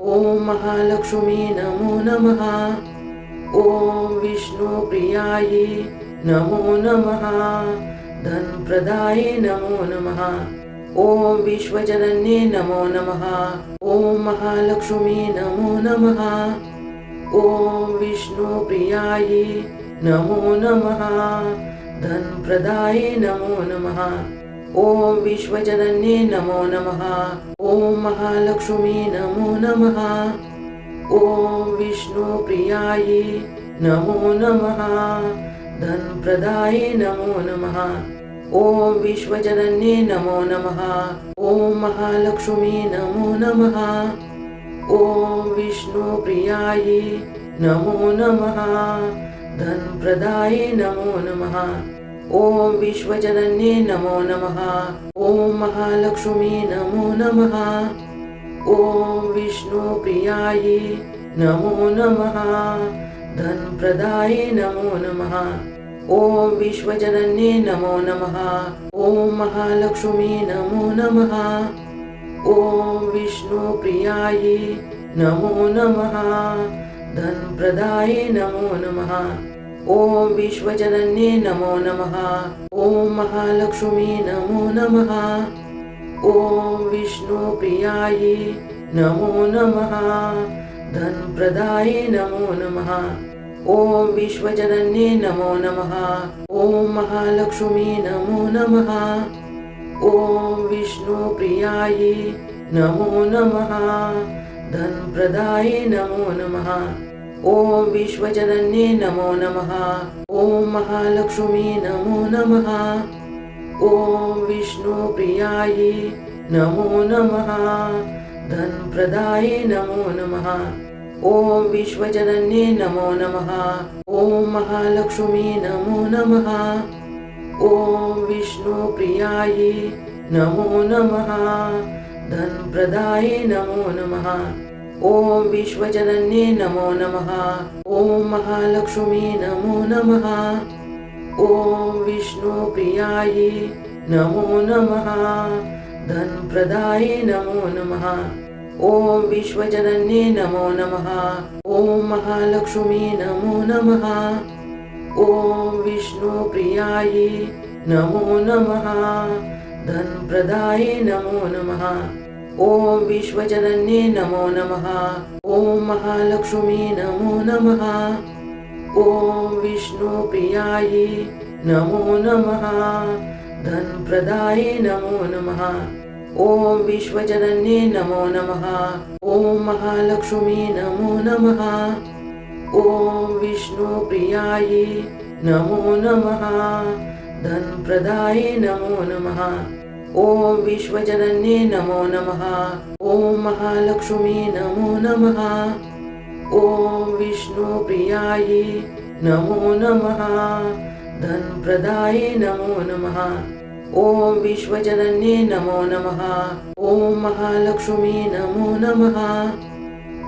ॐ महालक्ष्मी नमो नमः। ॐ विष्णुप्रियायै नमो नमः। धनप्रदायै नमो नमः। ॐ विश्वजनन्यै नमो नमः। ॐ महालक्ष्मी नमो नमः। ॐ विष्णुप्रियायै नमो नमः। धनप्रदायै नमो नमः। ॐ विश्वजनन्यै नमो नमः। ॐ महालक्ष्मी नमो नमः। ॐ विष्णुप्रियायै नमो नमः। धनप्रदायै नमो नमः। ॐ विश्वजनन्यै नमो नमः। ॐ महालक्ष्मी नमो नमः। ॐ विष्णुप्रियायै नमो नमः। धनप्रदायै नमो नमः। ॐ विश्वजनन्यै नमो नमः। ॐ महालक्ष्मी नमो नमः। ॐ विष्णुप्रियायै नमो नमः। धनप्रदायै नमो नमः। ॐ विश्वजनन्यै नमो नमः। ॐ महालक्ष्मी नमो नमः। ॐ विष्णुप्रियायै नमो नमः। धनप्रदायै नमो नमः। ॐ विश्वजनन्यै नमो नमः। ॐ महालक्ष्मी नमो नमः। ॐ विष्णुप्रियायै नमो नमः। धनप्रदायै नमो नमः। ॐ विश्वजनन्यै नमो नमः। ॐ महालक्ष्मी नमो नमः। ॐ विष्णुप्रियायै नमो नमः। धनप्रदायै नमो नमः। ॐ विश्वजनन्यै नमो नमः। ॐ महालक्ष्मी नमो नमः। ॐ विष्णुप्रियायै नमो नमः। धनप्रदायै नमो नमः। ॐ विश्वजनन्यै नमो नमः। ॐ महालक्ष्मी नमो नमः। ॐ विष्णुप्रियायै नमो नमः। धनप्रदायै नमो नमः। ॐ विश्वजनन्यै नमो नमः। ॐ महालक्ष्मी नमो नमः। ॐ विष्णुप्रियायै नमो नमः। धनप्रदायै नमो नमः। ॐ विश्वजनन्यै नमो नमः। ॐ महालक्ष्मी नमो नमः। ॐ विष्णुप्रियायै नमो नमः। धनप्रदायै नमो नमः। ॐ विश्वजनन्यै नमो नमः। ॐ महालक्ष्मी नमो नमः। ॐ विष्णुप्रियायै नमो नमः। धनप्रदायै नमो नमः। ॐ विश्वजनन्यै नमो नमः। ॐ महालक्ष्मी नमो नमः। ॐ विष्णुप्रियायै नमो नमः। धनप्रदायै नमो नमः। ॐ विश्वजनन्यै नमो नमः। ॐ महालक्ष्मी नमो नमः। ॐ विष्णुप्रियायै नमो नमः। धनप्रदायै नमो नमः। ॐ विश्वजनन्यै नमो नमः। ॐ महालक्ष्मी नमो नमः।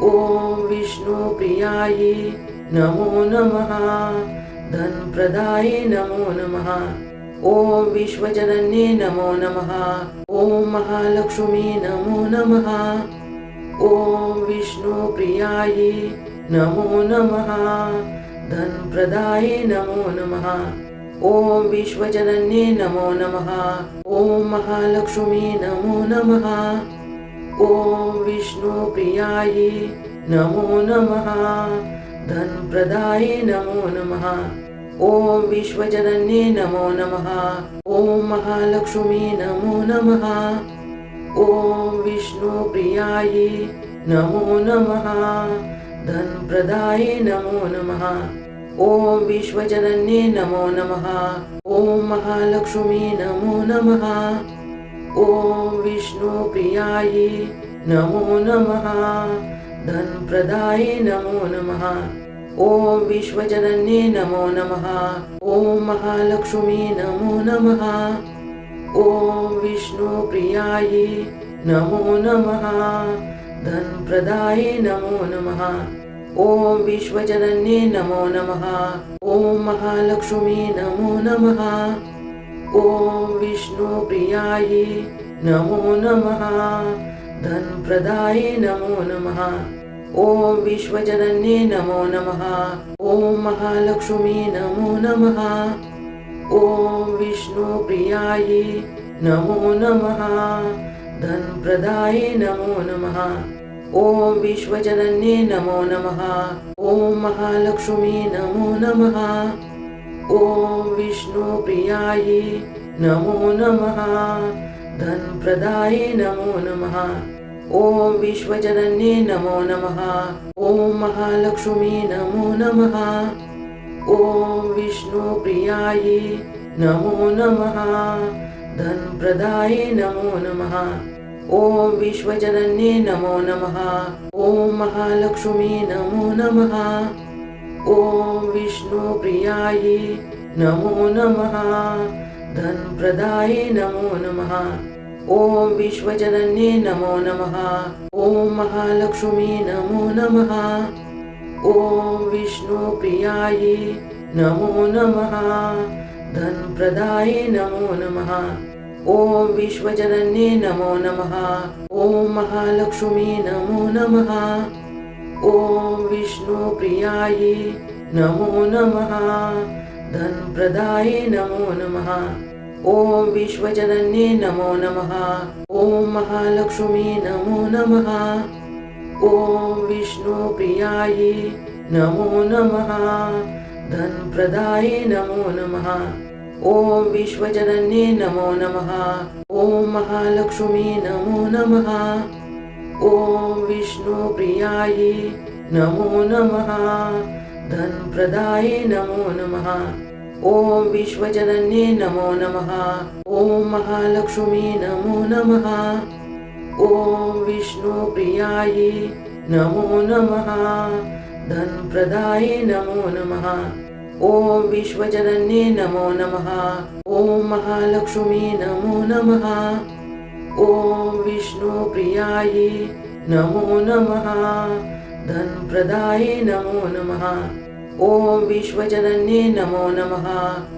ॐ विष्णुप्रियायै नमो नमः। धनप्रदायै नमो नमः। ॐ विश्वजनन्यै नमो नमः। ॐ महालक्ष्मी नमो नमः। ॐ विष्णुप्रियायै नमो नमः। धनप्रदायै नमो नमः। ॐ विश्वजनन्यै नमो नमः। ॐ महालक्ष्मी नमो नमः। ॐ विष्णुप्रियायै नमो नमः। धनप्रदायै नमो नमः। ॐ विश्वजनन्यै नमो नमः। ॐ महालक्ष्मी नमो नमः। ॐ विष्णुप्रियायै नमो नमः। धनप्रदायै नमो नमः। ॐ विश्वजनन्यै नमो नमः। ॐ महालक्ष्मी नमो नमः। ॐ विष्णुप्रियायै नमो नमः। धनप्रदायै नमो नमः। ॐ विश्वजनन्यै नमो नमः। ॐ महालक्ष्मी नमो नमः। ॐ विष्णुप्रियायै नमो नमः। धनप्रदायै नमो नमः। ॐ विश्वजनन्यै नमो नमः। ॐ महालक्ष्मी नमो नमः। ॐ विष्णुप्रियायै नमो नमः। धनप्रदाये नमो नमः। ॐ विश्वजनन्ये नमो नमः। ॐ महालक्ष्मी नमो नमः। ॐ विष्णुप्रियायै नमो नमः। धनप्रदाये नमो नमः। ॐ विश्वजनन्ये नमो नमः। ॐ महालक्ष्मी नमो नमः। ॐ विष्णुप्रियायै नमो नमः। धनप्रदाये नमो नमः। ॐ विश्वजनन्ये नमो नमः। ॐ महालक्ष्मी नमो नमः। ॐ विष्णुप्रियायै नमो नमः। धनप्रदाये नमो नमः। ॐ विश्वजनन्ये नमो नमः। ॐ महालक्ष्मी नमो नमः। ॐ विष्णुप्रियायै नमो नमः। धनप्रदाये नमो नमः। ॐ विश्वजनन्ये नमो नमः। ॐ महालक्ष्मी नमो नमः। ॐ विष्णुप्रियायै नमो नमः। धनप्रदाये नमो नमः। ॐ विश्वजनन्ये नमो नमः। ॐ महालक्ष्मी नमो नमः। ॐ विष्णुप्रियायै नमो नमः। धनप्रदाये नमो नमः। ॐ विश्वजनन्ये नमो नमः। ॐ महालक्ष्मी नमो नमः। ॐ विष्णुप्रियायै नमो नमः। धनप्रदाये नमो नमः। ॐ विश्वजनन्ये नमो नमः। ॐ महालक्ष्मी नमो नमः। ॐ विष्णुप्रियायै नमो नमः। धनप्रदाये नमो नमः। ॐ विश्वजनन्ये नमो नमः। ॐ महालक्ष्मी नमो नमः। ॐ विष्णुप्रियायै नमो नमः। धनप्रदाये नमो नमः। ॐ विश्वजनन्ये नमो नमः। ॐ महालक्ष्मी नमो नमः। ॐ विष्णुप्रियायै नमो नमः। धनप्रदाये नमो नमः। ॐ विश्वजनन्ये नमो नमः।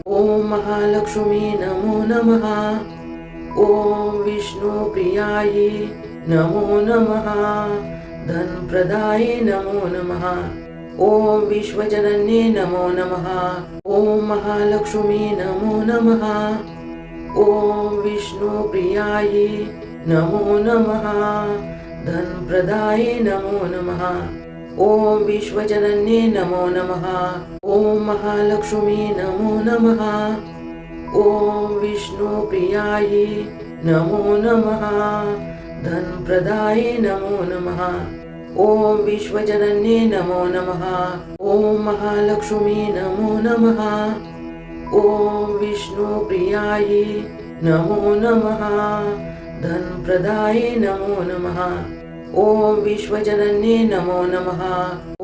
ॐ महालक्ष्मी नमो नमः। ॐ विष्णुप्रियायै नमो नमः। धनप्रदाये नमो नमः। ॐ विश्वजनन्ये नमो नमः। ॐ महालक्ष्मी नमो नमः। ॐ विष्णुप्रियायै नमो नमः। धनप्रदाये नमो नमः। ॐ विश्वजनन्ये नमो नमः। ॐ महालक्ष्मी नमो नमः। ॐ विष्णुप्रियायै नमो नमः। धनप्रदाये नमो नमः। ॐ विश्वजनन्ये नमो नमः। ॐ महालक्ष्मी नमो नमः। ॐ विष्णुप्रियायै नमो नमः। धनप्रदाये नमो नमः। ॐ विश्वजनन्ये नमो नमः।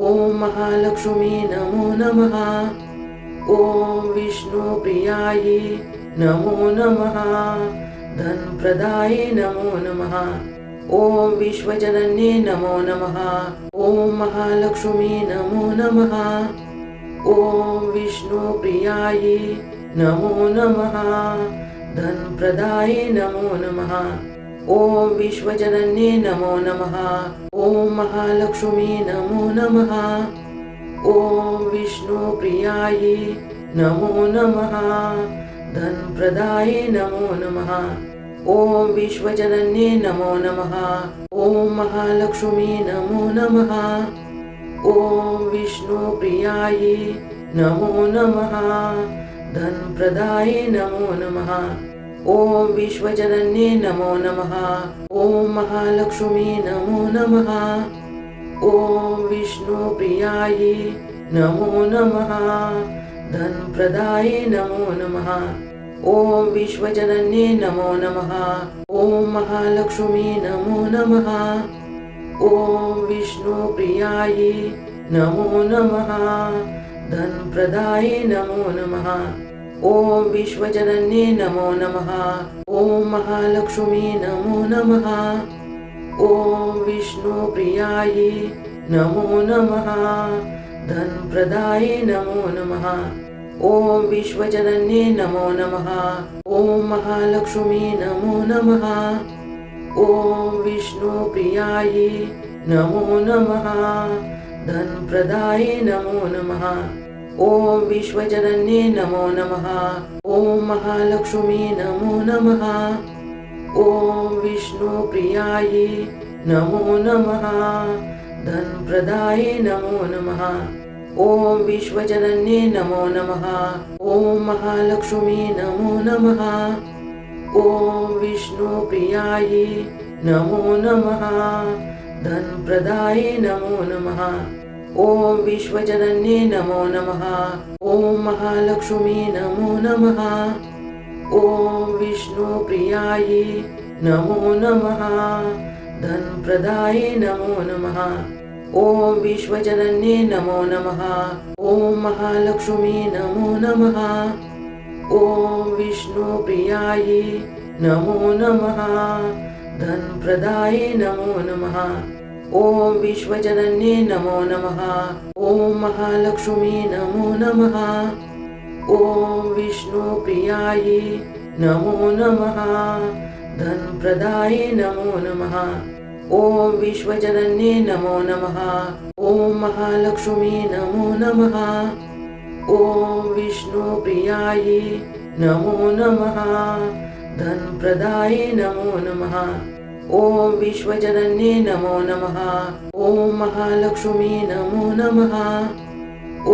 ॐ महालक्ष्मी नमो नमः। ॐ विष्णुप्रियायै नमो नमः। धनप्रदाये नमो नमः। ॐ विश्वजनन्ये नमो नमः। ॐ महालक्ष्मी नमो नमः। ॐ विष्णुप्रियायै नमो नमः। धनप्रदाये नमो नमः। ॐ विश्वजनन्ये नमो नमः। ॐ महालक्ष्मी नमो नमः। ॐ विष्णुप्रियायै नमो नमः। धनप्रदाये नमो नमः। ॐ विश्वजनन्ये नमो नमः। ॐ महालक्ष्मी नमो नमः। ॐ विष्णुप्रियायै नमो नमः। धनप्रदाये नमो नमः। ॐ विश्वजनन्ये नमो नमः। ॐ महालक्ष्मी नमो नमः। ॐ विष्णुप्रियायै नमो नमः। धनप्रदाये नमो नमः। ॐ विश्वजनन्ये नमो नमः। ॐ महालक्ष्मी नमो नमः। ॐ विष्णुप्रियायै नमो नमः। धनप्रदाये नमो नमः। ॐ विश्वजनन्ये नमो नमः। ॐ महालक्ष्मी नमो नमः। ॐ विष्णुप्रियायै नमो नमः। धनप्रदाये नमो नमः। ॐ विश्वजनन्ये नमो नमः। ॐ महालक्ष्मी नमो नमः। ॐ विष्णुप्रियायै नमो नमः। धनप्रदाये नमो नमः। ॐ विश्वजनन्ये नमो नमः। ॐ महालक्ष्मी नमो नमः। ॐ विष्णुप्रियायै नमो नमः। धनप्रदाये नमो नमः। ॐ विश्वजनन्ये नमो नमः। ॐ महालक्ष्मी नमो नमः। ॐ विष्णुप्रियायै नमो नमः। धनप्रदाये नमो नमः। ॐ विश्वजनन्ये नमो नमः। ॐ महालक्ष्मी नमो नमः। ॐ विष्णुप्रियायै नमो नमः। धनप्रदाये नमो नमः। ॐ विश्वजनन्ये नमो नमः। ॐ महालक्ष्मी नमो नमः। ॐ विष्णुप्रियायै नमो नमः। धनप्रदाये नमो नमः। ॐ विश्वजनन्ये नमो नमः। ॐ महालक्ष्मी नमो नमः। ॐ विष्णुप्रियायै नमो नमः। धनप्रदाये नमो नमः। ॐ विश्वजनन्ये नमो नमः। ॐ महालक्ष्मी नमो नमः। ॐ विष्णुप्रियायै नमो नमः। धनप्रदाये नमो नमः। ॐ विश्वजनन्ये नमो नमः। ॐ महालक्ष्मी नमो नमः।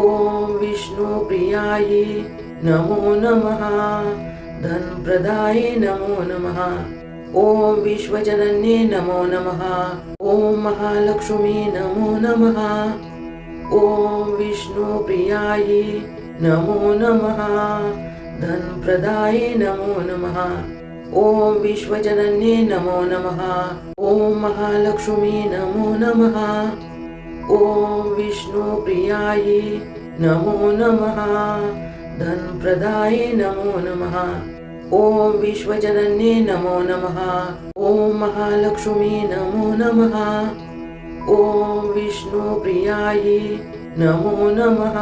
ॐ विष्णुप्रियायै नमो नमः। धनप्रदाये नमो नमः। ॐ विश्वजनन्ये नमो नमः। ॐ महालक्ष्मी नमो नमः। ॐ विष्णुप्रियायै नमो नमः। धनप्रदाये नमो नमः। ॐ विश्वजनन्ये नमो नमः। ॐ महालक्ष्मी नमो नमः। ॐ विष्णुप्रियायै नमो नमः। धनप्रदाये नमो नमः। ॐ विश्वजनन्ये नमो नमः। ॐ महालक्ष्मी नमो नमः। ॐ विष्णुप्रियायै नमो नमः।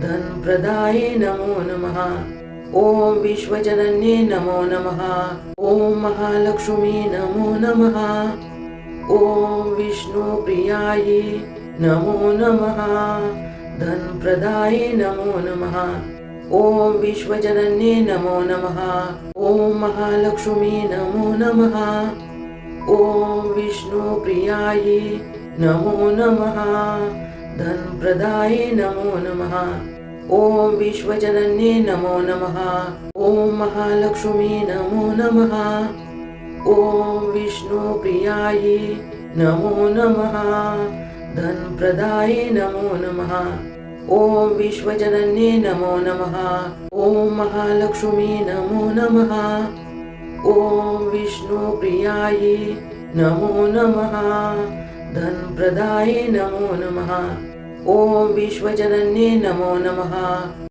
धनप्रदाये नमो नमः। ॐ विश्वजनन्ये नमो नमः। ॐ महालक्ष्मी नमो नमः। ॐ विष्णुप्रियायै नमो नमः। धनप्रदाये नमो नमः। ॐ विश्वजनन्ये नमो नमः। ॐ महालक्ष्मी नमो नमः। ॐ विष्णुप्रियायै नमो नमः। धनप्रदाये नमो नमः। ॐ विश्वजनन्ये नमो नमः। ॐ महालक्ष्मी नमो नमः। ॐ विष्णुप्रियायै नमो नमः। धनप्रदाये नमो नमः। ॐ विश्वजनन्ये नमो नमः। ॐ महालक्ष्मी नमो नमः। ॐ विष्णुप्रियायै नमो नमः। धनप्रदाये नमो नमः। ॐ विश्वजनन्ये नमो नमः।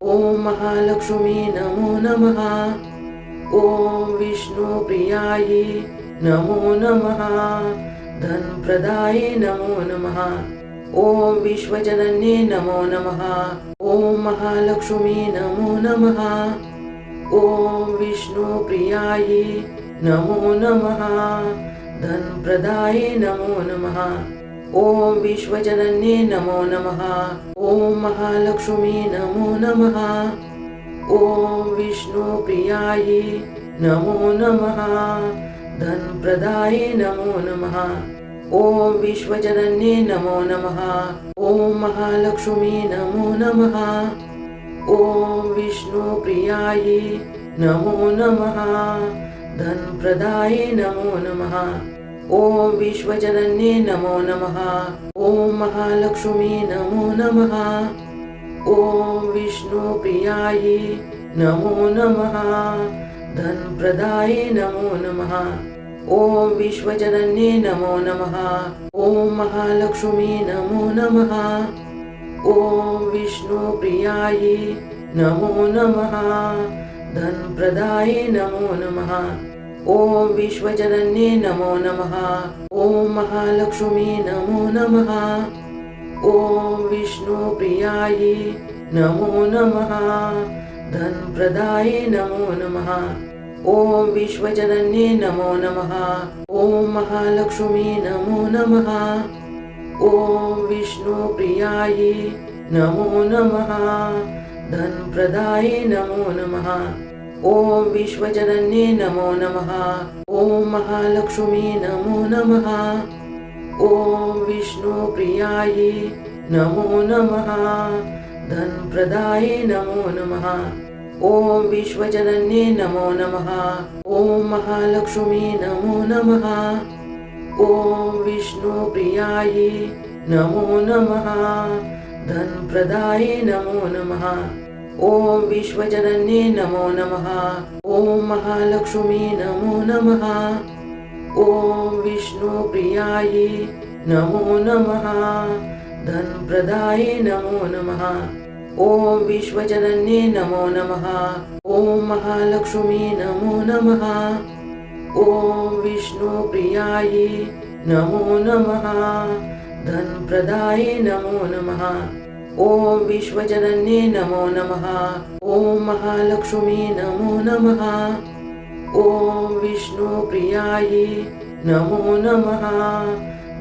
ॐ महालक्ष्मी नमो नमः। ॐ विष्णुप्रियायै नमो नमः। धनप्रदाये नमो नमः। ॐ विश्वजनन्ये नमो नमः। ॐ महालक्ष्मी नमो नमः। ॐ विष्णुप्रियायै नमो नमः। धनप्रदाये नमो नमः। ॐ विश्वजनन्ये नमो नमः। ॐ महालक्ष्मी नमो नमः। ॐ विष्णुप्रियायै नमो नमः। धनप्रदाये नमो नमः। ॐ विश्वजनन्ये नमो नमः। ॐ महालक्ष्मी नमो नमः। ॐ विष्णुप्रियायै नमो नमः। धनप्रदाये नमो नमः। ॐ विश्वजनन्ये नमो नमः। ॐ महालक्ष्मी नमो नमः। ॐ विष्णुप्रियायै नमो नमः। धनप्रदाये नमो नमः। ॐ विश्वजनन्ये नमो नमः। ॐ महालक्ष्मी नमो नमः। ॐ विष्णुप्रियायै नमो नमः। धनप्रदाये नमो नमः। ॐ विश्वजनन्ये नमो नमः। ॐ महालक्ष्मी नमो नमः। ॐ विष्णुप्रियायै नमो नमः। धनप्रदाये नमो नमः। ॐ विश्वजनन्ये नमो नमः। ॐ महालक्ष्मी नमो नमः। ॐ विष्णुप्रियायै नमो नमः। धनप्रदायै नमो नमः। ॐ विश्वजनन्ये नमो नमः। ॐ महालक्ष्मी नमो नमः। ॐ विष्णुप्रियायै नमो नमः। धनप्रदायै नमो नमः। ॐ विश्वजनन्ये नमो नमः। ॐ महालक्ष्मी नमो नमः। ॐ विष्णुप्रियायै नमो नमः। धनप्रदायै नमो नमः। ॐ विश्वजनन्ये नमो नमः। ॐ महालक्ष्मी नमो नमः। ॐ विष्णुप्रियायै नमो नमः। धनप्रदायै नमो नमः। ॐ विश्वजनन्ये नमो नमः। ॐ महालक्ष्मी नमो नमः। ॐ विष्णुप्रियायै नमो नमः। धनप्रदायै नमो नमः। ॐ विश्वजनन्ये नमो नमः। ॐ महालक्ष्मी नमो नमः। ॐ विष्णुप्रियायै नमो नमः।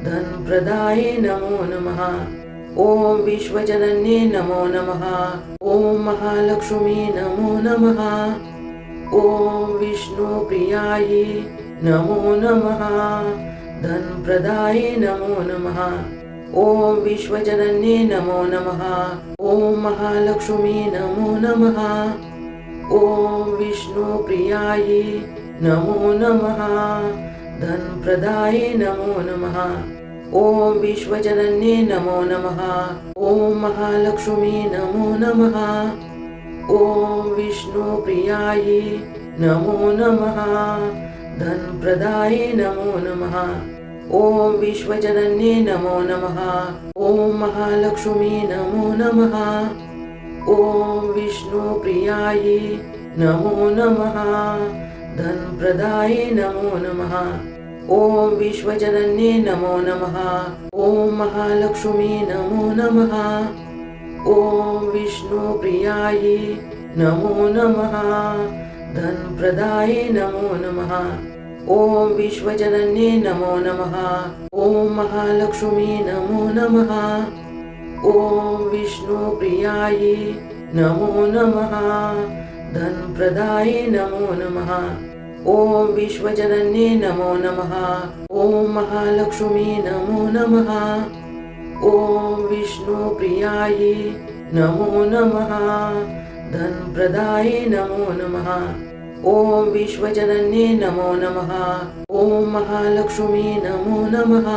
धनप्रदायै नमो नमः। ॐ विश्वजनन्ये नमो नमः। ॐ महालक्ष्मी नमो नमः। ॐ विष्णुप्रियायै नमो नमः। धनप्रदायै नमो नमः। ॐ विश्वजनन्ये नमो नमः। ॐ महालक्ष्मी नमो नमः। ॐ विष्णुप्रियायै नमो नमः। धनप्रदायै नमो नमः। ॐ विश्वजनन्ये नमो नमः। ॐ महालक्ष्मी नमो नमः। ॐ विष्णुप्रियायै नमो नमः। धनप्रदायै नमो नमः। ॐ विश्वजनन्ये नमो नमः। ॐ महालक्ष्मी नमो नमः। ॐ विष्णुप्रियायै नमो नमः। धनप्रदायै नमो नमः। ॐ विश्वजनन्ये नमो नमः। ॐ महालक्ष्मी नमो नमः। ॐ विष्णुप्रियायै नमो नमः। धनप्रदायै नमो नमः। ॐ विश्वजनन्ये नमो नमः। ॐ महालक्ष्मी नमो नमः। ॐ विष्णुप्रियायै नमो नमः। धनप्रदायै नमो नमः। ॐ विश्वजनन्ये नमो नमः। ॐ महालक्ष्मी नमो नमः। ॐ विष्णुप्रियायै नमो नमः। धनप्रदायै नमो नमः। ॐ विश्वजनन्ये नमो नमः। ॐ महालक्ष्मी नमो नमः।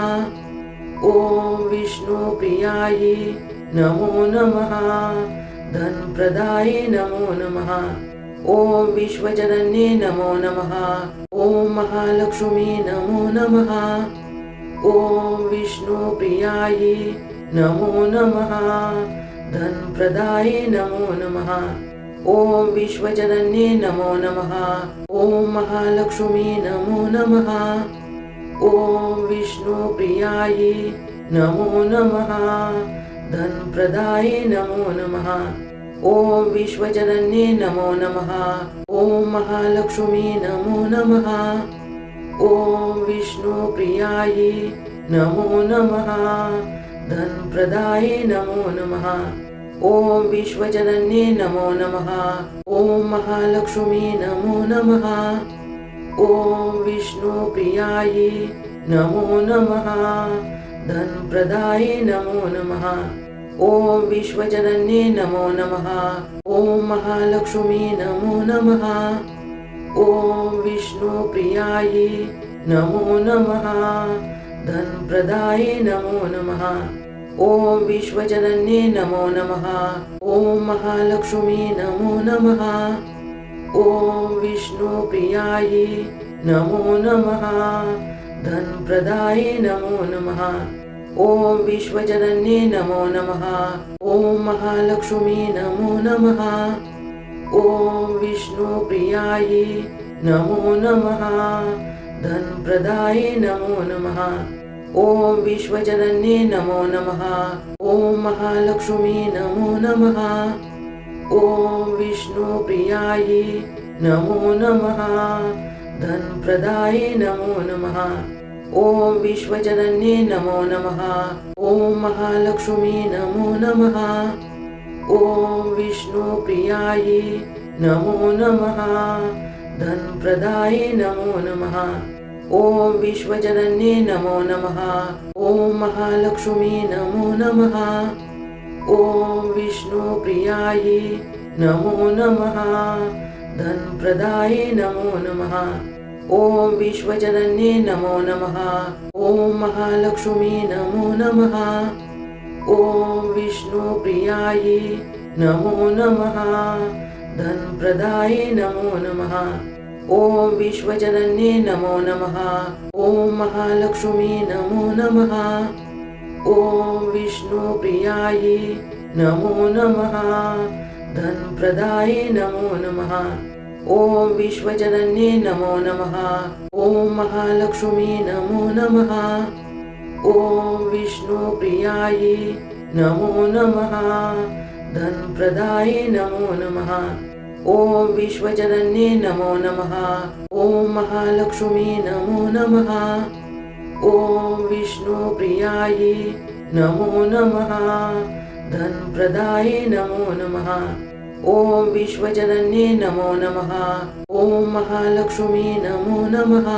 ॐ विष्णुप्रियायै नमो नमः। धनप्रदायै नमो नमः। ॐ विश्वजनन्ये नमो नमः। ॐ महालक्ष्मी नमो नमः। ॐ विष्णुप्रियायै नमो नमः। धनप्रदायै नमो नमः। ॐ विश्वजनन्ये नमो नमः। ॐ महालक्ष्मी नमो नमः। ॐ विष्णुप्रियायै नमो नमः। धनप्रदायै नमो नमः। ॐ विश्वजनन्ये नमो नमः। ॐ महालक्ष्मी नमो नमः। ॐ विष्णुप्रियायै नमो नमः। धनप्रदायै नमो नमः। ॐ विश्वजनन्ये नमो नमः। ॐ महालक्ष्मी नमो नमः। ॐ विष्णुप्रियायै नमो नमः। धनप्रदायै नमो नमः। ॐ विश्वजनन्ये नमो नमः। ॐ महालक्ष्मी नमो नमः। ॐ विष्णुप्रियायै नमो नमः। धनप्रदायै नमो नमः। ॐ विश्वजनन्ये नमो नमः। ॐ महालक्ष्मी नमो नमः। ॐ विष्णुप्रियायै नमो नमः। धनप्रदायै नमो नमः। ॐ विश्वजनन्ये नमो नमः। ॐ महालक्ष्मी नमो नमः। ॐ विष्णुप्रियायै नमो नमः। धनप्रदायै नमो नमः। ॐ विश्वजनन्ये नमो नमः। ॐ महालक्ष्मी नमो नमः। ॐ विष्णुप्रियायै नमो नमः। धनप्रदायै नमो नमः। ओम विश्वजनन्ये नमो नमः। ओम महालक्ष्मी नमो नमः। ओम विष्णुप्रियायै नमो नमः। धनप्रदाये नमो नमः। ओम विश्वजनन्ये नमो नमः। ओम महालक्ष्मी नमो नमः। ओम विष्णुप्रियायै नमो नमः। धनप्रदाये नमो नमः। ओम विश्वजनन्ये नमो नमः। ओम महालक्ष्मी नमो नमः। ओम विष्णुप्रियायै नमो नमः। धनप्रदाये नमो नमः। ओम विश्वजनन्ये नमो नमः। ओम महालक्ष्मी नमो नमः। ओम विष्णुप्रियायै नमो नमः। धनप्रदाये नमो नमः। ओम विश्वजनन्ये नमो नमः। ओम महालक्ष्मी नमो नमः। ओम विष्णुप्रियायै नमो नमः। धनप्रदाये नमो नमः। ओम विश्वजनन्ये नमो नमः। ओम महालक्ष्मी नमो नमः। ओम विष्णुप्रियायै नमो नमः। धनप्रदाये नमो नमः। ओम विश्वजनन्ये नमो नमः। ओम महालक्ष्मी नमो नमः।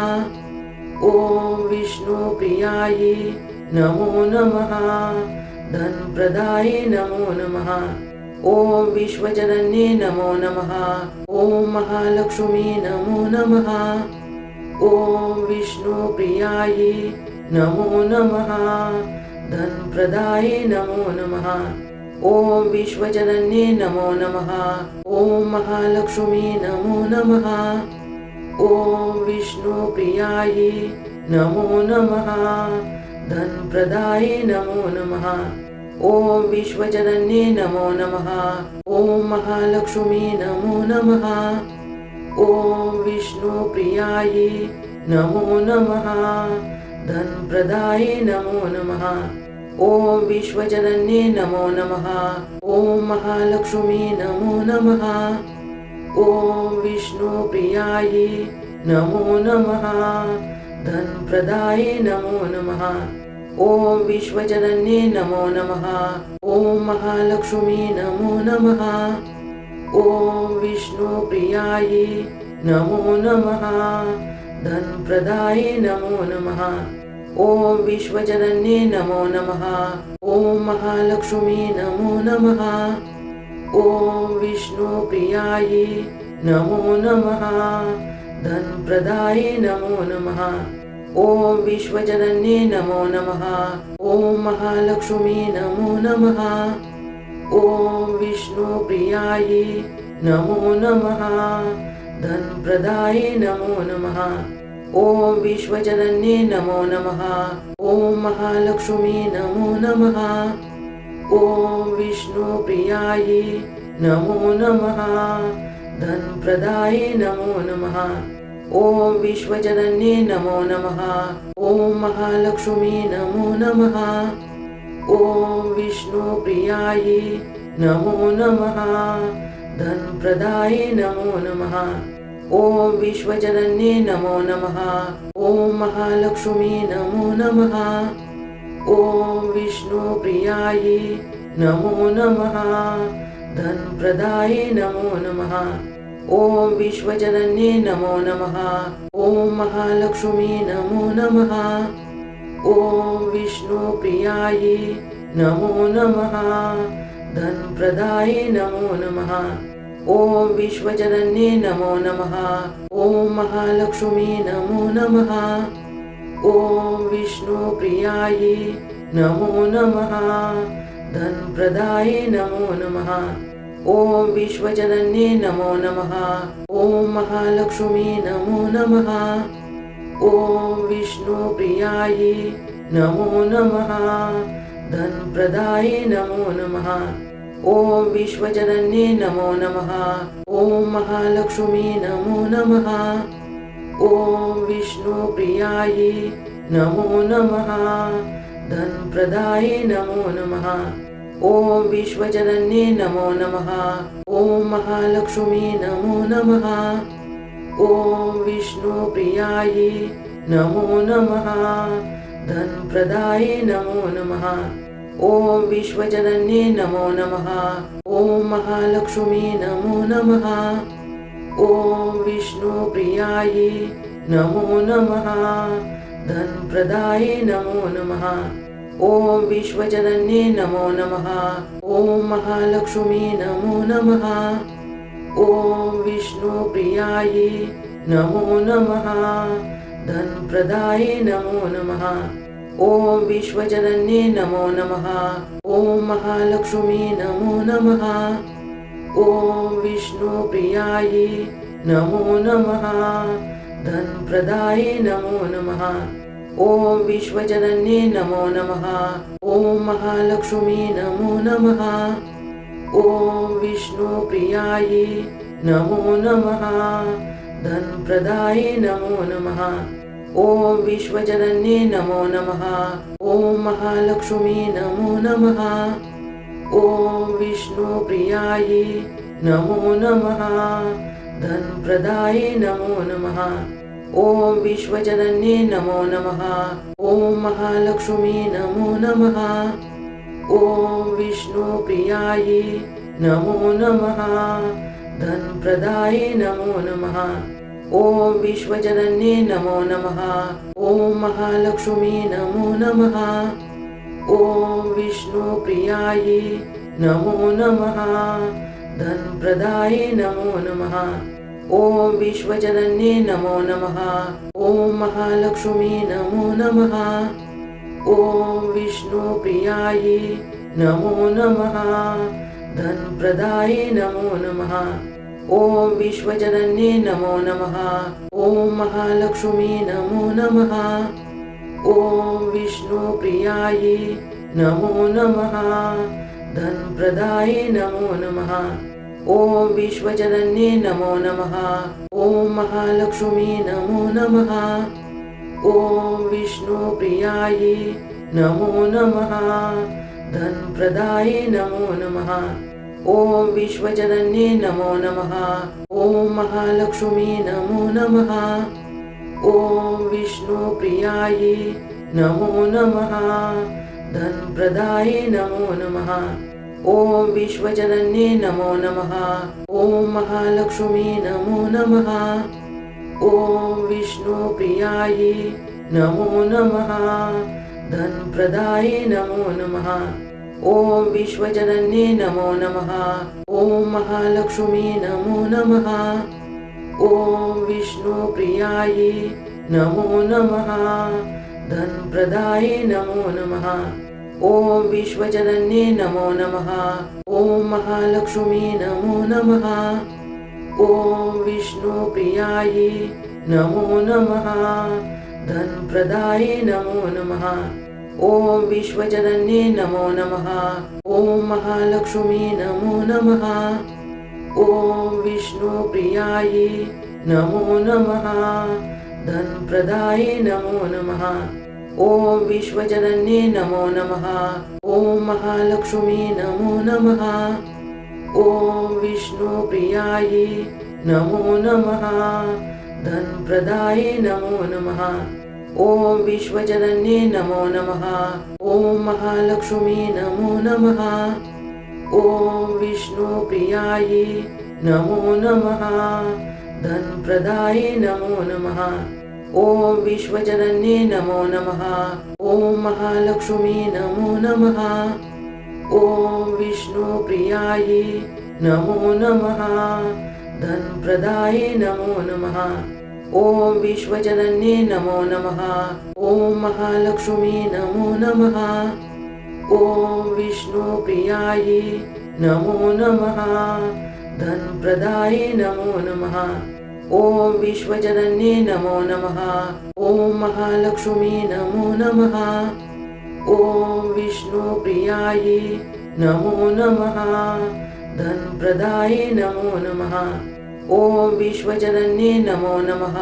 ओम विष्णुप्रियायै नमो नमः। धनप्रदाये नमो नमः। ओम विश्वजनन्ये नमो नमः। ओम महालक्ष्मी नमो नमः। ओम विष्णुप्रियायै नमो नमः। धनप्रदाये नमो नमः। ओम विश्वजनन्ये नमो नमः। ओम महालक्ष्मी नमो नमः। ओम विष्णुप्रियायै नमो नमः। धनप्रदाये नमो नमः। ओम विश्वजनन्ये नमो नमः। ओम महालक्ष्मी नमो नमः। ओम विष्णुप्रियायै नमो नमः। धनप्रदाये नमो नमः। ओम विश्वजनन्ये नमो नमः। ओम महालक्ष्मी नमो नमः। ओम विष्णुप्रियायै नमो नमः। धनप्रदाये नमो नमः। ओम विश्वजनन्ये नमो नमः। ओम महालक्ष्मी नमो नमः। ओम विष्णुप्रियायै नमो नमः। धनप्रदाये नमो नमः। ओम विश्वजनन्ये नमो नमः। ओम महालक्ष्मी नमो नमः। ओम विष्णुप्रियायै नमो नमः। धनप्रदाये नमो नमः। ओम विश्वजनन्ये नमो नमः। ओम महालक्ष्मी नमो नमः। ओम विष्णुप्रियायै नमो नमः। धनप्रदाये नमो नमः। ओम विश्वजनन्ये नमो नमः। ओम महालक्ष्मी नमो नमः। ओम विष्णुप्रियायै नमो नमः। धनप्रदाये नमो नमः। ओम विश्वजनन्ये नमो नमः। ओम महालक्ष्मी नमो नमः। ओम विष्णुप्रियायै नमो नमः। धनप्रदाये नमो नमः। ओम विश्वजनन्ये नमो नमः। ओम महालक्ष्मी नमो नमः। ओम विष्णुप्रियायै नमो नमः। धनप्रदाये नमो नमः। ओम विश्वजनन्ये नमो नमः। ओम महालक्ष्मी नमो नमः। ओम विष्णुप्रियायै नमो नमः। धनप्रदाये नमो नमः। ओम विश्वजनन्ये नमो नमः। ओम महालक्ष्मी नमो नमः। ओम विष्णुप्रियायै नमो नमः। धनप्रदाये नमो नमः। ओम विश्वजनन्ये नमो नमः। ओम महालक्ष्मी नमो नमः। ओम विष्णुप्रियायै नमो नमः। धनप्रदाये नमो नमः। ओम विश्वजनन्ये नमो नमः। ओम महालक्ष्मी नमो नमः। ओम विष्णुप्रियायै नमो नमः। धनप्रदाये नमो नमः। ओम विश्वजनन्ये नमो नमः। ओम महालक्ष्मी नमो नमः। ओम विष्णुप्रियायै नमो नमः। धनप्रदाये नमो नमः। ॐ विश्वजनन्ये नमो नमः। ॐ महालक्ष्मी नमो नमः। ॐ विष्णुप्रियायै नमो नमः। धनप्रदाये नमो नमः। ॐ विश्वजनन्ये नमो नमः। ॐ महालक्ष्मी नमो नमः। ॐ विष्णुप्रियायै नमो नमः। धनप्रदाये नमो नमः। ॐ विश्वजनन्ये नमो नमः। ॐ महालक्ष्मी नमो नमः। ॐ विष्णुप्रियायै नमो नमः। धनप्रदाये नमो नमः। ॐ विश्वजनन्ये नमो नमः। ॐ महालक्ष्मी नमो नमः। ॐ विष्णुप्रियायै नमो नमः। धनप्रदाये नमो नमः। ॐ विश्वजनन्ये नमो नमः। ॐ महालक्ष्मी नमो नमः। ॐ विष्णुप्रियायै नमो नमः। धनप्रदाये नमो नमः। ॐ विश्वजनन्ये नमो नमः। ॐ महालक्ष्मी नमो नमः। ॐ विष्णुप्रियायै नमो नमः। धनप्रदाये नमो नमः। ॐ विश्वजनन्ये नमो नमः। ॐ महालक्ष्मी नमो नमः। ॐ विष्णुप्रियायै नमो नमः। धनप्रदाये नमो नमः। ॐ विश्वजनन्ये नमो नमः। ॐ महालक्ष्मी नमो नमः। ॐ विष्णुप्रियायै नमो नमः। धनप्रदाये नमो नमः। ॐ विश्वजनन्ये नमो नमः। ॐ महालक्ष्मी नमो नमः। ॐ विष्णुप्रियायै नमो नमः। धनप्रदाये नमो नमः। ॐ विश्वजनन्ये नमो नमः। ॐ महालक्ष्मी नमो नमः। ॐ विष्णुप्रियायै नमो नमः। धनप्रदाये नमो नमः। ॐ विश्वजनन्ये नमो नमः। ॐ महालक्ष्मी नमो नमः। ॐ विष्णुप्रियायै नमो नमः। धनप्रदाये नमो नमः। ॐ विश्वजनन्ये नमो नमः। ॐ महालक्ष्मी नमो नमः। ॐ विष्णुप्रियायै नमो नमः। धनप्रदाये नमो नमः। ॐ विश्वजनन्ये नमो नमः। ॐ महालक्ष्मी नमो नमः। ॐ विष्णुप्रियायै नमो नमः। धनप्रदाये नमो नमः। ॐ विश्वजनन्ये नमो नमः। ॐ महालक्ष्मी नमो नमः। ॐ विष्णुप्रियायै नमो नमः। धनप्रदाये नमो नमः। ॐ विश्वजनन्ये नमो नमः। ॐ महालक्ष्मी नमो नमः। ॐ विष्णुप्रियायै नमो नमः। धनप्रदाये नमो नमः। ॐ विश्वजनन्ये नमो नमः। ॐ महालक्ष्मी नमो नमः। ॐ विष्णुप्रियायै नमो नमः। धनप्रदाये नमो नमः। ॐ विश्वजनन्ये नमो नमः। ॐ महालक्ष्मी नमो नमः। ॐ विष्णुप्रियायै नमो नमः। धनप्रदाये नमो नमः। ॐ विश्वजनन्ये नमो नमः। ॐ महालक्ष्मी नमो नमः। ॐ विष्णुप्रियायै नमो नमः। धनप्रदाये नमो नमः। ॐ विश्वजनन्ये नमो नमः। ॐ महालक्ष्मी नमो नमः। ॐ विष्णुप्रियायै नमो नमः। धनप्रदाये नमो नमः। ॐ विश्वजनन्ये नमो नमः। ॐ महालक्ष्मी नमो नमः। ॐ विष्णुप्रियायै नमो नमः। धनप्रदाये नमो नमः। ॐ विश्वजनन्ये नमो नमः।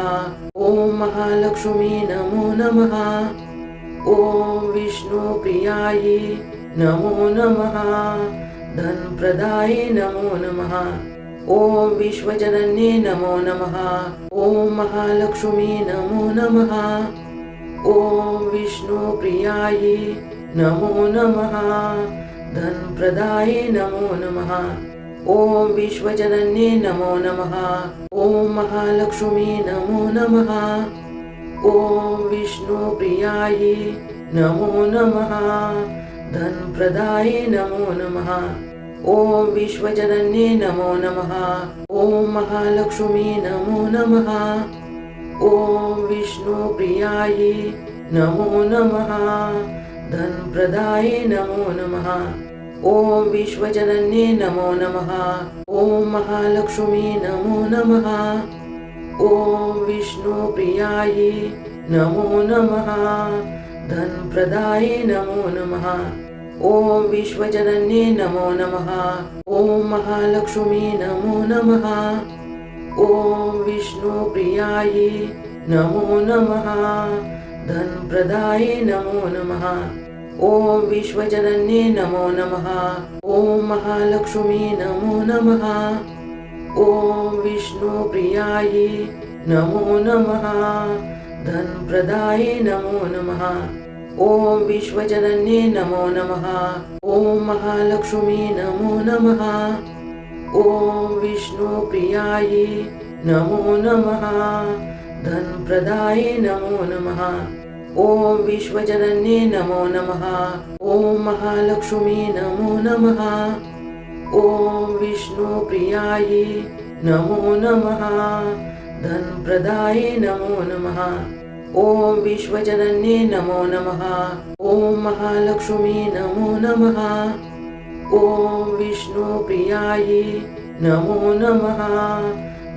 ॐ महालक्ष्मी नमो नमः। ॐ विष्णुप्रियायै नमो नमः। धनप्रदाये नमो नमः। ओम विश्वजनन्ये नमो नमः। ओम महालक्ष्मी नमो नमः। ओम विष्णुप्रियायै नमो नमः। धनप्रदाये नमो नमः। ओम विश्वजनन्ये नमो नमः। ओम महालक्ष्मी नमो नमः। ओम विष्णुप्रियायै नमो नमः। धनप्रदाये नमो नमः। ओम विश्वजनन्ये नमो नमः। ओम महालक्ष्मी नमो नमः। ओम विष्णुप्रियायै नमो नमः। धनप्रदाये नमो नमः। ओम विश्वजनन्ये नमो नमः। ओम महालक्ष्मी नमो नमः। ओम विष्णुप्रियायै नमो नमः। धनप्रदाये नमो नमः। ओम विश्वजनन्ये नमो नमः। ओम महालक्ष्मी नमो नमः। ओम विष्णुप्रियायै नमो नमः। धनप्रदाये नमो नमः। ओम विश्वजनन्ये नमो नमः। ओम महालक्ष्मी नमो नमः। ओम विष्णुप्रियायै नमो नमः। धनप्रदाये नमो नमः। ओम विश्वजनन्ये नमो नमः। ओम महालक्ष्मी नमो नमः। ओम विष्णुप्रियायै नमो नमः। धनप्रदाये नमो नमः। ओम विश्वजनन्ये नमो नमः। ओम महालक्ष्मी नमो नमः। ओम विष्णुप्रियायै नमो नमः। धनप्रदाये नमो नमः। ओम विश्वजनन्ये नमो नमः। ओम महालक्ष्मी नमो नमः। ओम विष्णुप्रियायै नमो नमः।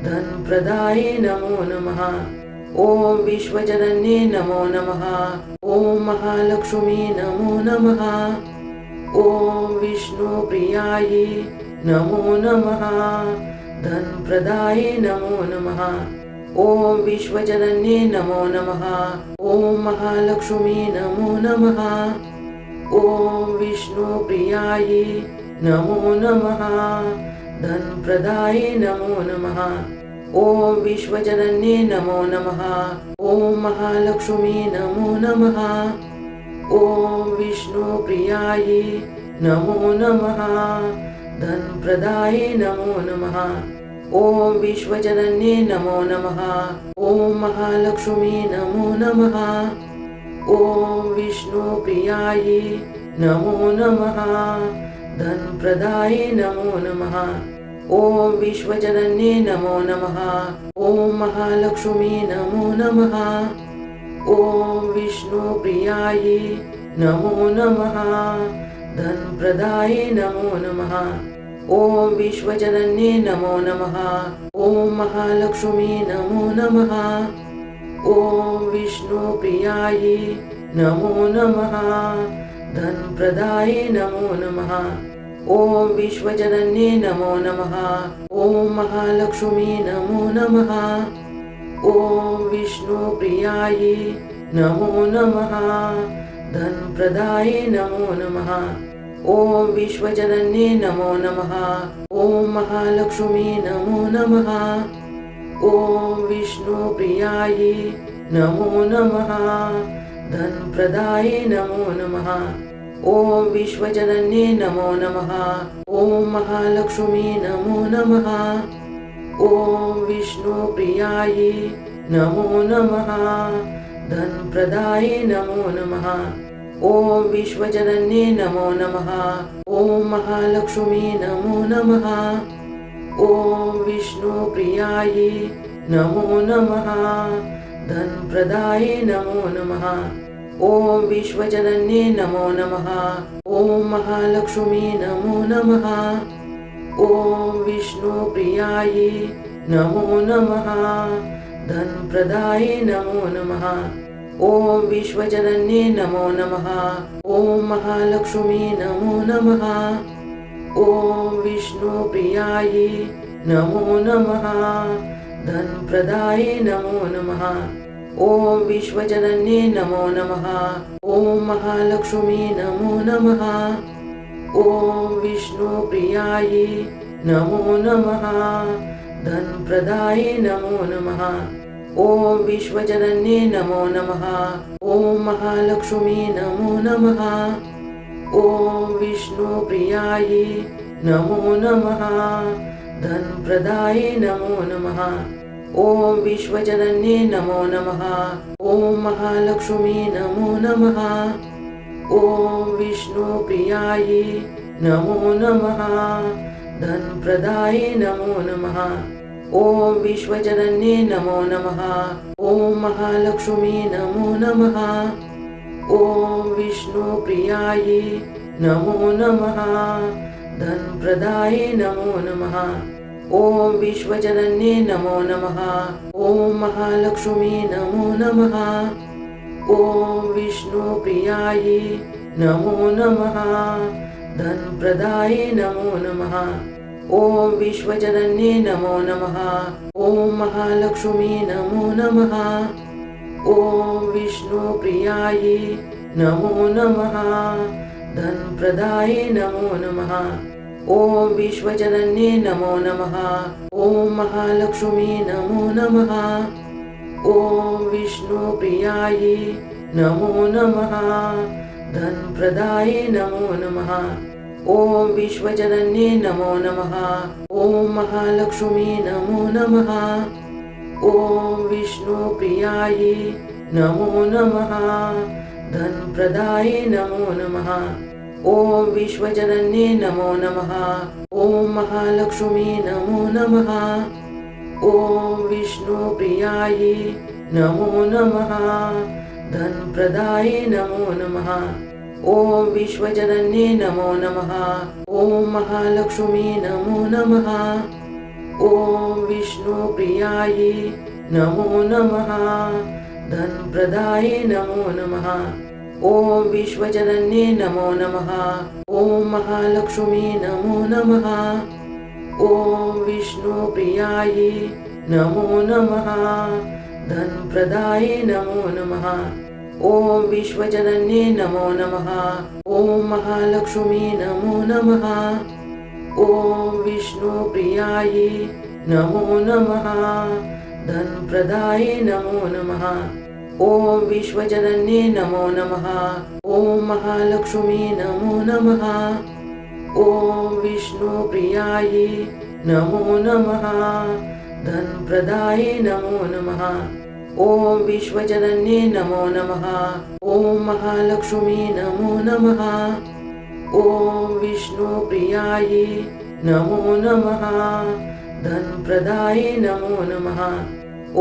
धनप्रदाये नमो नमः। ओम विश्वजनन्ये नमो नमः। ओम महालक्ष्मी नमो नमः। ओम विष्णुप्रियायै नमो नमः। धनप्रदाये नमो नमः। ओम विश्वजनन्ये नमो नमः। ओम महालक्ष्मी नमो नमः। ओम विष्णुप्रियायै नमो नमः। धनप्रदाये नमो नमः। ओम विश्वजनन्ये नमो नमः। ओम महालक्ष्मी नमो नमः। ओम विष्णुप्रियायै नमो नमः। धनप्रदाये नमो नमः। ओम विश्वजनन्ये नमो नमः। ओम महालक्ष्मी नमो नमः। ओम विष्णुप्रियायै नमो नमः। धनप्रदाये नमो नमः। ओम विश्वजनन्ये नमो नमः। ओम महालक्ष्मी नमो नमः। ओम विष्णुप्रियायै नमो नमः। धनप्रदाये नमो नमः। ओम विश्वजनन्ये नमो नमः। ओम महालक्ष्मी नमो नमः। ओम विष्णुप्रियायै नमो नमः। धनप्रदाये नमो नमः। ओम विश्वजनन्ये नमो नमः। ओम महालक्ष्मी नमो नमः। ओम विष्णुप्रियायै नमो नमः। धनप्रदाये नमो नमः। ओम विश्वजनन्ये नमो नमः। ओम महालक्ष्मी नमो नमः। ओम विष्णुप्रियायै नमो नमः। धनप्रदाये नमो नमः। ओम विश्वजनन्ये नमो नमः। ओम महालक्ष्मी नमो नमः। ओम विष्णुप्रियायै नमो नमः। धनप्रदाये नमो नमः। ओम विश्वजनन्ये नमो नमः। ओम महालक्ष्मी नमो नमः। ओम विष्णुप्रियायै नमो नमः। धनप्रदाये नमो नमः। ओम विश्वजनन्ये नमो नमः। ओम महालक्ष्मी नमो नमः। ओम विष्णुप्रियायै नमो नमः। धनप्रदाये नमो नमः। ओम विश्वजनन्ये नमो नमः। ओम महालक्ष्मी नमो नमः। ओम विष्णुप्रियायै नमो नमः। धनप्रदाये नमो नमः। ओम विश्वजनन्ये नमो नमः। ओम महालक्ष्मी नमो नमः। ओम विष्णुप्रियायै नमो नमः। धनप्रदाये नमो नमः। ॐ विश्वजनन्ये नमो नमः। ॐ महालक्ष्मी नमो नमः। ॐ विष्णुप्रियायै नमो नमः। धनप्रदाये नमो नमः। ॐ विश्वजनन्ये नमो नमः। ॐ महालक्ष्मी नमो नमः। ॐ विष्णुप्रियायै नमो नमः। धनप्रदाये नमो नमः। ॐ विश्वजनन्ये नमो नमः। ॐ महालक्ष्मी नमो नमः। ॐ विष्णुप्रियायै नमो नमः। धनप्रदाये नमो नमः। ॐ विश्वजनन्ये नमो नमः। ॐ महालक्ष्मी नमो नमः। ॐ विष्णुप्रियायै नमो नमः। धनप्रदाये नमो नमः। ॐ विश्वजनन्ये नमो नमः। ॐ महालक्ष्मी नमो नमः। ॐ विष्णुप्रियायै नमो नमः। धनप्रदाये नमो नमः। ॐ विश्वजनन्ये नमो नमः। ॐ महालक्ष्मी नमो नमः। ॐ विष्णुप्रियायै नमो नमः। धनप्रदाये नमो नमः। ॐ विश्वजनन्ये नमो नमः। ॐ महालक्ष्मी नमो नमः। ॐ विष्णुप्रियायै नमो नमः। धनप्रदाये नमो नमः। ॐ विश्वजनन्ये नमो नमः। ॐ महालक्ष्मी नमो नमः। ॐ विष्णुप्रियायै नमो नमः। धनप्रदाये नमो नमः। ॐ विश्वजनन्ये नमो नमः। ॐ महालक्ष्मी नमो नमः। ॐ विष्णुप्रियायै नमो नमः। धनप्रदाये नमो नमः। ॐ विश्वजनन्ये नमो नमः। ॐ महालक्ष्मी नमो नमः। ॐ विष्णुप्रियायै नमो नमः। धनप्रदाये नमो नमः। ॐ विश्वजनन्ये नमो नमः। ॐ महालक्ष्मी नमो नमः। ॐ विष्णुप्रियायै नमो नमः। धनप्रदाये नमो नमः। ॐ विश्वजनन्ये नमो नमः। ॐ महालक्ष्मी नमो नमः। ॐ विष्णुप्रियायै नमो नमः। धनप्रदाये नमो नमः। ॐ विश्वजनन्ये नमो नमः। ॐ महालक्ष्मी नमो नमः। ॐ विष्णुप्रियायै नमो नमः। धनप्रदाये नमो नमः।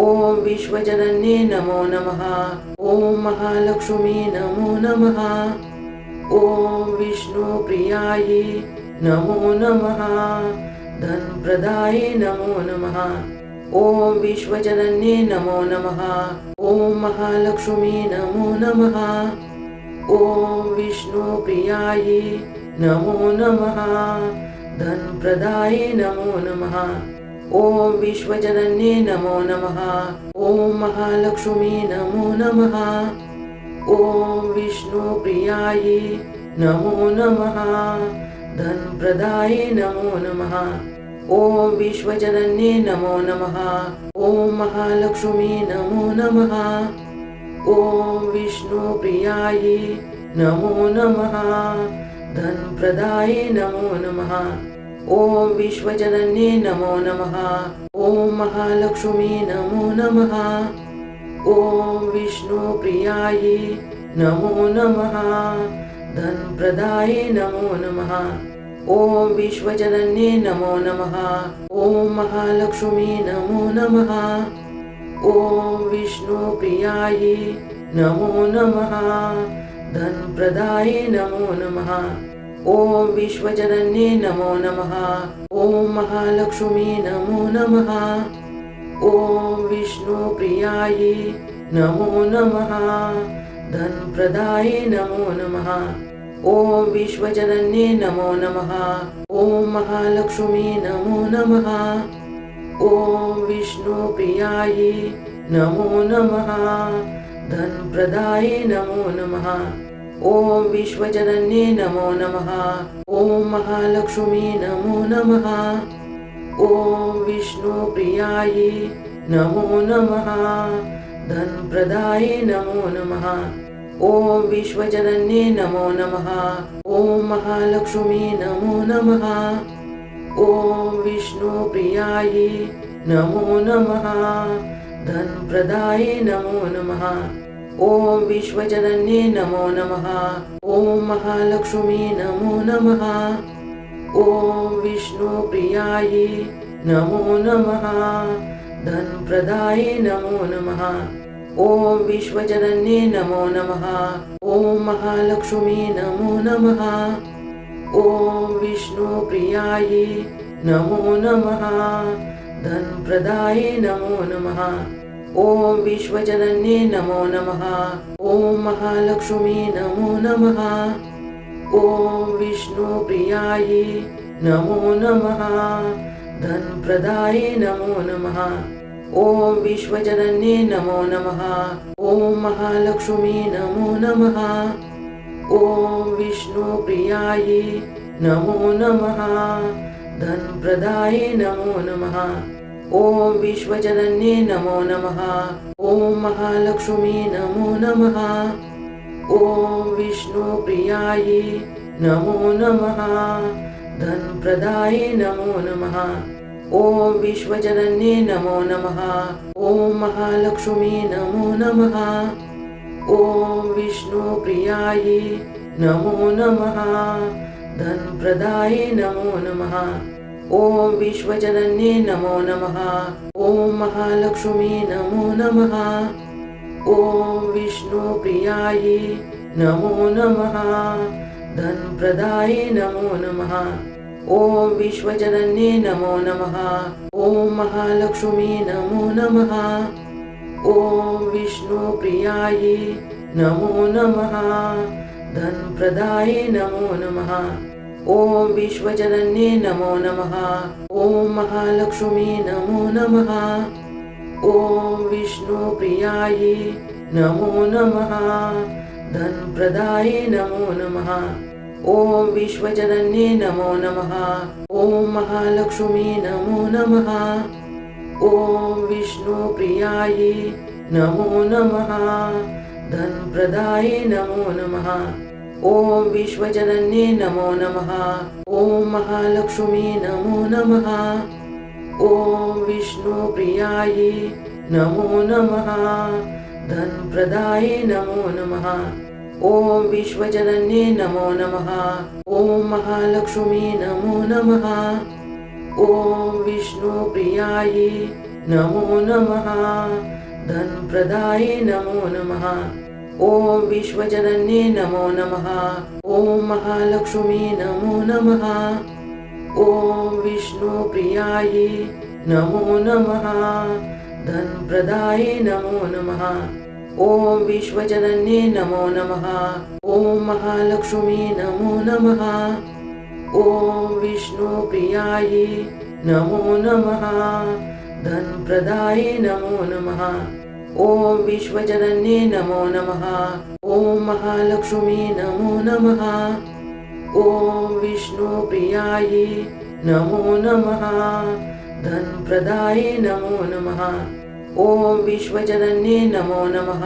ॐ विश्वजनन्ये नमो नमः। ॐ महालक्ष्मी नमो नमः। ॐ विष्णुप्रियायै नमो नमः। धनप्रदाये नमो नमः। ॐ विश्वजनन्ये नमो नमः। ॐ महालक्ष्मी नमो नमः। ॐ विष्णुप्रियायै नमो नमः। धनप्रदाये नमो नमः। ॐ विश्वजनन्ये नमो नमः। ॐ महालक्ष्मी नमो नमः। ॐ विष्णुप्रियायै नमो नमः। धनप्रदाये नमो नमः। ॐ विश्वजनन्ये नमो नमः। ॐ महालक्ष्मी नमो नमः। ॐ विष्णुप्रियायै नमो नमः। धनप्रदाये नमो नमः। ॐ विश्वजनन्ये नमो नमः। ॐ महालक्ष्मी नमो नमः। ॐ विष्णुप्रियायै नमो नमः। धनप्रदाये नमो नमः। ॐ विश्वजनन्ये नमो नमः। ॐ महालक्ष्मी नमो नमः। ॐ विष्णुप्रियायै नमो नमः। धनप्रदाये नमो नमः। ॐ विश्वजनन्ये नमो नमः। ॐ महालक्ष्मी नमो नमः। ॐ विष्णुप्रियायै नमो नमः। धनप्रदाये नमो नमः। ॐ विश्वजनन्ये नमो नमः। ॐ महालक्ष्मी नमो नमः। ॐ विष्णुप्रियायै नमो नमः। धनप्रदाये नमो नमः। ओम विश्वजनन्ये नमो नमः। ओम महालक्ष्मी नमो नमः। ओम विष्णुप्रियायै नमो नमः। धनप्रदाये नमो नमः। ओम विश्वजनन्ये नमो नमः। ओम महालक्ष्मी नमो नमः। ओम विष्णुप्रियायै नमो नमः। धनप्रदाये नमो नमः। ओम विश्वजनन्ये नमो नमः। ओम महालक्ष्मी नमो नमः। ओम विष्णुप्रियायै नमो नमः। धनप्रदाये नमो नमः। ओम विश्वजनन्ये नमो नमः। ओम महालक्ष्मी नमो नमः। ओम विष्णुप्रियायै नमो नमः। धनप्रदाये नमो नमः। ओम विश्वजनन्ये नमो नमः। ओम महालक्ष्मी नमो नमः। ओम विष्णुप्रियायै नमो नमः। धनप्रदाये नमो नमः। ओम विश्वजनन्ये नमो नमः। ओम महालक्ष्मी नमो नमः। ओम विष्णुप्रियायै नमो नमः। धनप्रदाये नमो नमः। ओम विश्वजनन्ये नमो नमः। ओम महालक्ष्मी नमो नमः। ओम विष्णुप्रियायै नमो नमः। धनप्रदाये नमो नमः। ओम विश्वजनन्ये नमो नमः। ओम महालक्ष्मी नमो नमः। ओम विष्णुप्रियायै नमो नमः। धनप्रदाये नमो नमः। ओम विश्वजनन्ये नमो नमः। ओम महालक्ष्मी नमो नमः। ओम विष्णुप्रियायै नमो नमः। धनप्रदाये नमो नमः। ओम विश्वजनन्ये नमो नमः। ओम महालक्ष्मी नमो नमः। ओम विष्णुप्रियायै नमो नमः। धनप्रदाये नमो नमः। ओम विश्वजनन्ये नमो नमः। ओम महालक्ष्मी नमो नमः। ओम विष्णुप्रियायै नमो नमः। धनप्रदाये नमो नमः। ओम विश्वजनन्ये नमो नमः। ओम महालक्ष्मी नमो नमः। ओम विष्णुप्रियायै नमो नमः। धनप्रदाये नमो नमः। ओम विश्वजनन्ये नमो नमः। ओम महालक्ष्मी नमो नमः। ओम विष्णुप्रियायै नमो नमः। धनप्रदाये नमो नमः। ओम विश्वजनन्ये नमो नमः। ओम महालक्ष्मी नमो नमः। ओम विष्णुप्रियायै नमो नमः। धनप्रदाये नमो नमः। ओम विश्वजनन्ये नमो नमः। ओम महालक्ष्मी नमो नमः। ओम विष्णुप्रियायै नमो नमः। धनप्रदाये नमो नमः। ओम विश्वजनन्ये नमो नमः। ओम महालक्ष्मी नमो नमः। ओम विष्णुप्रियायै नमो नमः। धनप्रदाये नमो नमः। ओम विश्वजनन्ये नमो नमः। ओम महालक्ष्मी नमो नमः। ओम विष्णुप्रियायै नमो नमः। धनप्रदाये नमो नमः। ओम विश्वजनन्ये नमो नमः।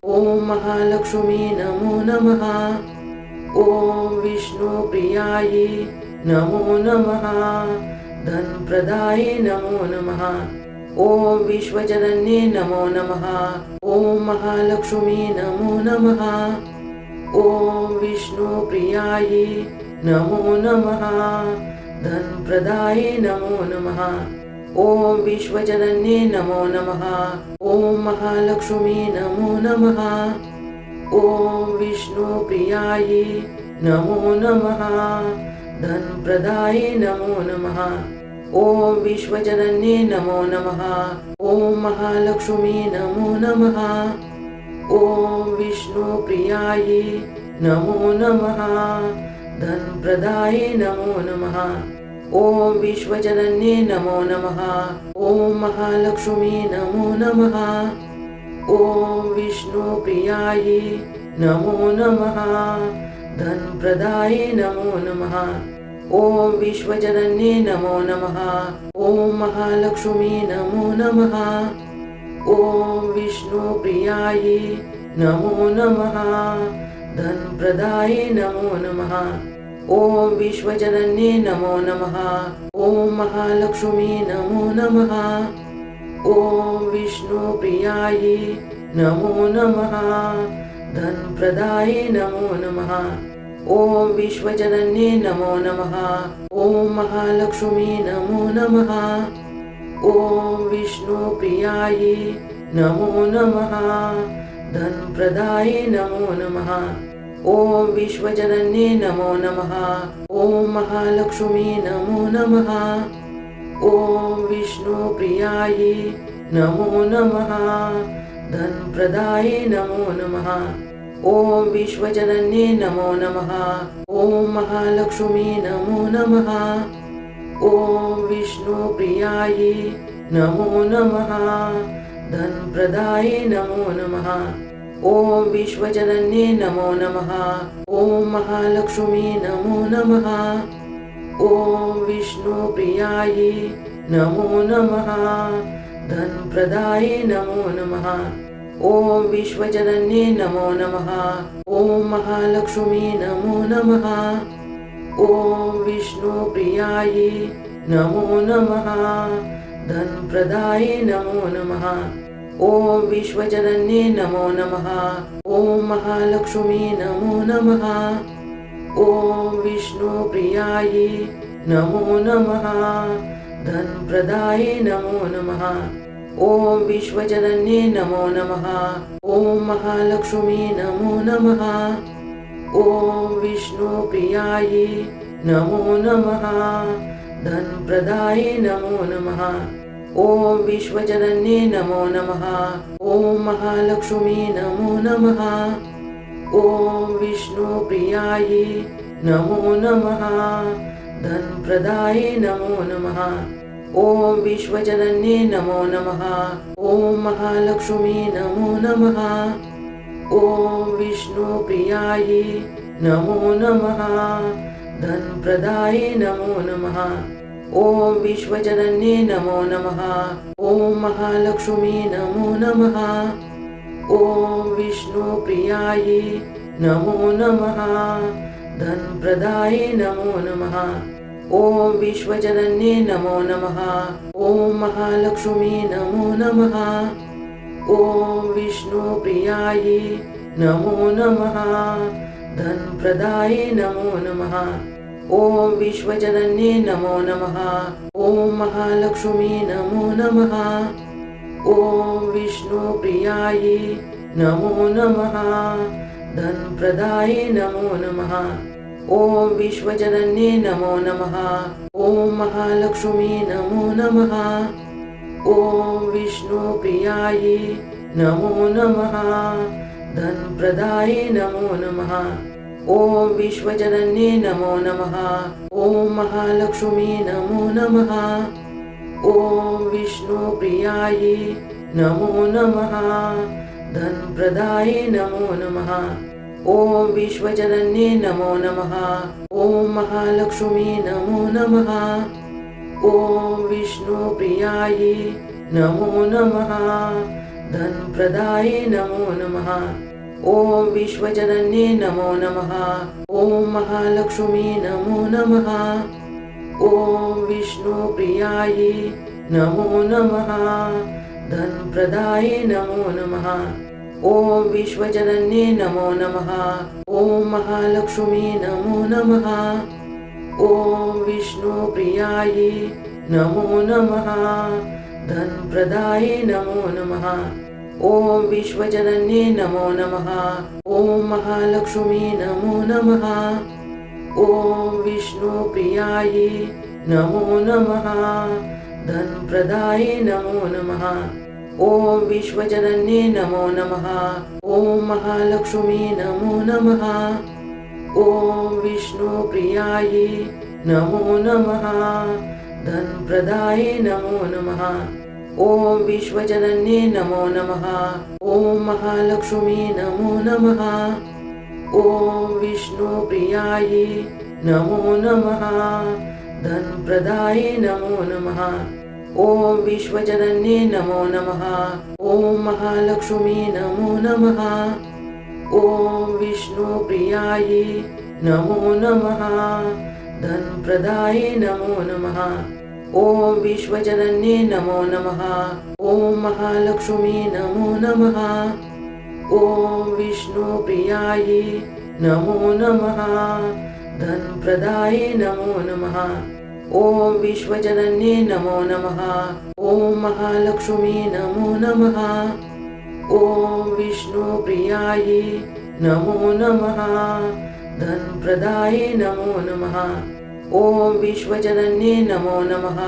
ओम महालक्ष्मी नमो नमः। ओम विष्णुप्रियायै नमो नमः। धनप्रदाये नमो नमः। ओम विश्वजनन्ये नमो नमः। ओम महालक्ष्मी नमो नमः। ओम विष्णुप्रियायै नमो नमः। धनप्रदाये नमो नमः। ओम विश्वजनन्ये नमो नमः। ओम महालक्ष्मी नमो नमः। ओम विष्णुप्रियायै नमो नमः। धनप्रदाये नमो नमः। ओम विश्वजनन्ये नमो नमः। ओम महालक्ष्मी नमो नमः। ओम विष्णुप्रियायै नमो नमः। धनप्रदाये नमो नमः। ओम विश्वजनन्ये नमो नमः। ओम महालक्ष्मी नमो नमः। ओम विष्णुप्रियायै नमो नमः। धनप्रदाये नमो नमः। ॐ विश्वजनन्ये नमो नमः। ॐ महालक्ष्मी नमो नमः। ॐ विष्णुप्रियायै नमो नमः। धनप्रदाये नमो नमः। ॐ विश्वजनन्ये नमो नमः। ॐ महालक्ष्मी नमो नमः। ॐ विष्णुप्रियायै नमो नमः। धनप्रदाये नमो नमः। ॐ विश्वजनन्ये नमो नमः। ॐ महालक्ष्मी नमो नमः। ॐ विष्णुप्रियायै नमो नमः। धनप्रदाये नमो नमः। ॐ विश्वजनन्ये नमो नमः। ॐ महालक्ष्मी नमो नमः। ॐ विष्णुप्रियायै नमो नमः। धनप्रदाये नमो नमः। ॐ विश्वजनन्ये नमो नमः। ॐ महालक्ष्मी नमो नमः। ॐ विष्णुप्रियायै नमो नमः। धनप्रदाये नमो नमः। ॐ विश्वजनन्ये नमो नमः। ॐ महालक्ष्मी नमो नमः। ॐ विष्णुप्रियायै नमो नमः। धनप्रदाये नमो नमः। ॐ विश्वजनन्ये नमो नमः। ॐ महालक्ष्मी नमो नमः। ॐ विष्णुप्रियायै नमो नमः। धनप्रदाये नमो नमः। ॐ विश्वजनन्ये नमो नमः। ॐ महालक्ष्मी नमो नमः। ॐ विष्णुप्रियायै नमो नमः। धनप्रदाये नमो नमः। ॐ विश्वजनन्ये नमो नमः। ॐ महालक्ष्मी नमो नमः। ॐ विष्णुप्रियायै नमो नमः। धनप्रदाये नमो नमः। ॐ विश्वजनन्ये नमो नमः। ॐ महालक्ष्मी नमो नमः। ॐ विष्णुप्रियायै नमो नमः। धनप्रदाये नमो नमः। ॐ विश्वजनन्ये नमो नमः। ॐ महालक्ष्मी नमो नमः। ॐ विष्णुप्रियायै नमो नमः। धनप्रदाये नमो नमः। ॐ विश्वजनन्ये नमो नमः। ॐ महालक्ष्मी नमो नमः। ॐ विष्णुप्रियायै नमो नमः। धनप्रदाये नमो नमः। ॐ विश्वजनन्ये नमो नमः। ॐ महालक्ष्मी नमो नमः। ॐ विष्णुप्रियायै नमो नमः। धनप्रदाये नमो नमः। ॐ विश्वजनन्ये नमो नमः। ॐ महालक्ष्मी नमो नमः। ॐ विष्णुप्रियायै नमो नमः। धनप्रदाये नमो नमः। ॐ विश्वजनन्ये नमो नमः। ॐ महालक्ष्मी नमो नमः। ॐ विष्णुप्रियायै नमो नमः। धनप्रदाये नमो नमः। ॐ विश्वजनन्ये नमो नमः। ॐ महालक्ष्मी नमो नमः। ॐ विष्णुप्रियायै नमो नमः। धनप्रदाये नमो नमः। ॐ विश्वजनन्ये नमो नमः। ॐ महालक्ष्मी नमो नमः। ॐ विष्णुप्रियायै नमो नमः। धनप्रदाये नमो नमः। ॐ विश्वजनन्ये नमो नमः। ॐ महालक्ष्मी नमो नमः। ॐ विष्णुप्रियायै नमो नमः। धनप्रदाये नमो नमः। ॐ विश्वजनन्ये नमो नमः। ॐ महालक्ष्मी नमो नमः। ॐ विष्णुप्रियायै नमो नमः। धनप्रदाये नमो नमः। ॐ विश्वजनन्ये नमो नमः। ॐ महालक्ष्मी नमो नमः। ॐ विष्णुप्रियायै नमो नमः। धनप्रदाये नमो नमः। ॐ विश्वजनन्ये नमो नमः। ॐ महालक्ष्मी नमो नमः। ॐ विष्णुप्रियायै नमो नमः। धनप्रदाये नमो नमः। ॐ विश्वजनन्ये नमो नमः। ॐ महालक्ष्मी नमो नमः। ॐ विष्णुप्रियायै नमो नमः। धनप्रदाये नमो नमः। ॐ विश्वजनन्ये नमो नमः। ॐ महालक्ष्मी नमो नमः। ॐ विष्णुप्रियायै नमो नमः। धनप्रदाये नमो नमः। ॐ विश्वजनन्ये नमो नमः। ॐ महालक्ष्मी नमो नमः। ॐ विष्णुप्रियायै नमो नमः। धनप्रदाये नमो नमः। ॐ विश्वजनन्ये नमो नमः। ॐ महालक्ष्मी नमो नमः। ॐ विष्णुप्रियायै नमो नमः। धनप्रदाये नमो नमः। ॐ विश्वजनन्ये नमो नमः।